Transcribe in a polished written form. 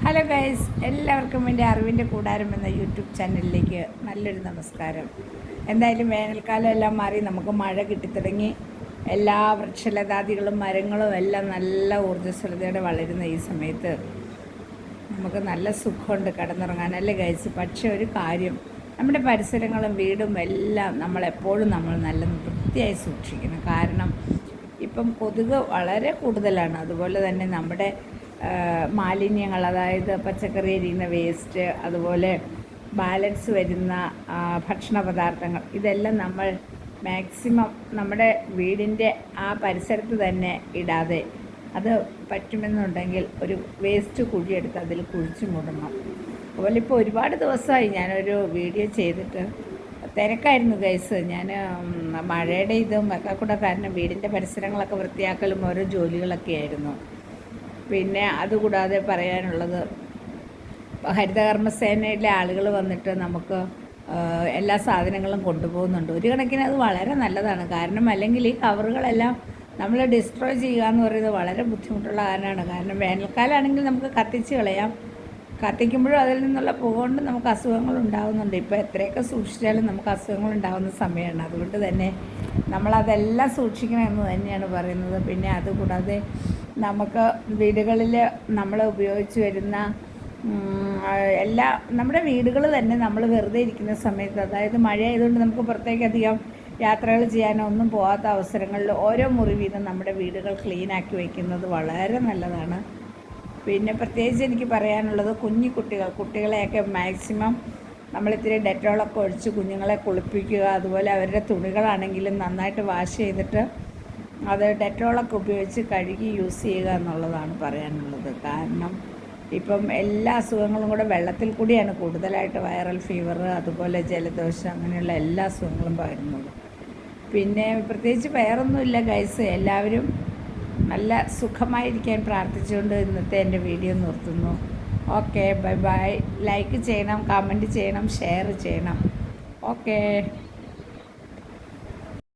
Hello guys, എല്ലാവർക്കും എൻ്റെ അറിവിൻ്റെ കൂടാരം എന്ന യൂട്യൂബ് ചാനലിലേക്ക് നല്ലൊരു നമസ്കാരം. എന്തായാലും വേനൽക്കാലം എല്ലാം മാറി നമുക്ക് മഴ കിട്ടിത്തുടങ്ങി. എല്ലാ വൃക്ഷലതാദികളും മരങ്ങളും എല്ലാം നല്ല ഊർജ്ജസ്വലതയോടെ വളരുന്ന ഈ സമയത്ത് നമുക്ക് നല്ല സുഖമുണ്ട് കിടന്നുറങ്ങാൻ, അല്ലേ ഗൈസ്? പക്ഷേ ഒരു കാര്യം, നമ്മുടെ പരിസരങ്ങളും വീടും എല്ലാം നമ്മളെപ്പോഴും നല്ല വൃത്തിയായി സൂക്ഷിക്കണം. കാരണം ഇപ്പം കൊതുക് വളരെ കൂടുതലാണ്. അതുപോലെ തന്നെ നമ്മുടെ മാലിന്യങ്ങൾ, അതായത് പച്ചക്കറി അരിയുന്ന വേസ്റ്റ്, അതുപോലെ ബാലൻസ് വരുന്ന ഭക്ഷണ പദാർത്ഥങ്ങൾ, ഇതെല്ലാം നമ്മൾ മാക്സിമം നമ്മുടെ വീടിൻ്റെ ആ പരിസരത്ത് തന്നെ ഇടാതെ, അത് പറ്റുമെന്നുണ്ടെങ്കിൽ ഒരു വേസ്റ്റ് കുഴിയെടുത്ത് അതിൽ കുഴിച്ചു മൂടണം. അതുപോലെ ഇപ്പോൾ ഒരുപാട് ദിവസമായി ഞാനൊരു വീഡിയോ ചെയ്തിട്ട്, തിരക്കായിരുന്നു ഗൈസ്. ഞാൻ മഴയുടെ ഇതും ഒക്കെ കൂടെ കാരണം വീടിൻ്റെ പരിസരങ്ങളൊക്കെ വൃത്തിയാക്കലും ഓരോ ജോലികളൊക്കെ ആയിരുന്നു. പിന്നെ അതുകൂടാതെ പറയാനുള്ളത്, ഹരിതകർമ്മസേനയിലെ ആളുകൾ വന്നിട്ട് നമുക്ക് എല്ലാ സാധനങ്ങളും കൊണ്ടുപോകുന്നുണ്ട്. ഒരു കണക്കിന് അത് വളരെ നല്ലതാണ്. കാരണം അല്ലെങ്കിൽ ഈ കവറുകളെല്ലാം നമ്മൾ ഡിസ്ട്രോയ് ചെയ്യുക എന്ന് പറയുന്നത് വളരെ ബുദ്ധിമുട്ടുള്ള കാരണമാണ്. കാരണം വേനൽക്കാലമാണെങ്കിൽ നമുക്ക് കത്തിച്ച് കളയാം. കത്തിക്കുമ്പോഴും അതിൽ നിന്നുള്ള പുക കൊണ്ട് നമുക്ക് അസുഖങ്ങൾ ഉണ്ടാകുന്നുണ്ട്. ഇപ്പോൾ എത്രയൊക്കെ സൂക്ഷിച്ചാലും നമുക്ക് അസുഖങ്ങൾ ഉണ്ടാകുന്ന സമയമാണ്. അതുകൊണ്ട് തന്നെ നമ്മളതെല്ലാം സൂക്ഷിക്കണം എന്ന് തന്നെയാണ് പറയുന്നത്. പിന്നെ അതുകൂടാതെ നമുക്ക് വീടുകളിൽ നമ്മൾ ഉപയോഗിച്ച് വരുന്ന നമ്മുടെ വീടുകൾ തന്നെ നമ്മൾ വെറുതെ ഇരിക്കുന്ന സമയത്ത്, അതായത് മഴ ആയതുകൊണ്ട് നമുക്ക് പുറത്തേക്ക് അധികം യാത്രകൾ ചെയ്യാനോ ഒന്നും പോകാത്ത അവസരങ്ങളിൽ ഓരോ മുറി വീതം നമ്മുടെ വീടുകൾ ക്ലീനാക്കി വയ്ക്കുന്നത് വളരെ നല്ലതാണ്. പിന്നെ പ്രത്യേകിച്ച് എനിക്ക് പറയാനുള്ളത്, കുട്ടികളെയൊക്കെ മാക്സിമം നമ്മളിത്തിരി ഡെറ്റോളൊക്കെ ഒഴിച്ച് കുഞ്ഞുങ്ങളെ കുളിപ്പിക്കുക. അതുപോലെ അവരുടെ തുണികളാണെങ്കിലും നന്നായിട്ട് വാഷ് ചെയ്തിട്ട് അത് ഡെറ്റോളൊക്കെ ഉപയോഗിച്ച് കഴുകി യൂസ് ചെയ്യുക എന്നുള്ളതാണ് പറയാനുള്ളത്. കാരണം ഇപ്പം എല്ലാ അസുഖങ്ങളും കൂടെ വെള്ളത്തിൽ കൂടിയാണ് കൂടുതലായിട്ട് വൈറൽ ഫീവർ, അതുപോലെ ജലദോഷം, അങ്ങനെയുള്ള എല്ലാ അസുഖങ്ങളും പകരുന്നത്. പിന്നെ പ്രത്യേകിച്ച് വേറൊന്നുമില്ല ഗൈസ്. എല്ലാവരും നല്ല സുഖമായിരിക്കാൻ പ്രാർത്ഥിച്ചുകൊണ്ട് ഇന്നത്തെ എൻ്റെ വീഡിയോ നിർത്തുന്നു. Okay, bye bye. ലൈക്ക് ചെയ്യണം, കമൻറ്റ് ചെയ്യണം, ഷെയർ ചെയ്യണം. ഓക്കേ.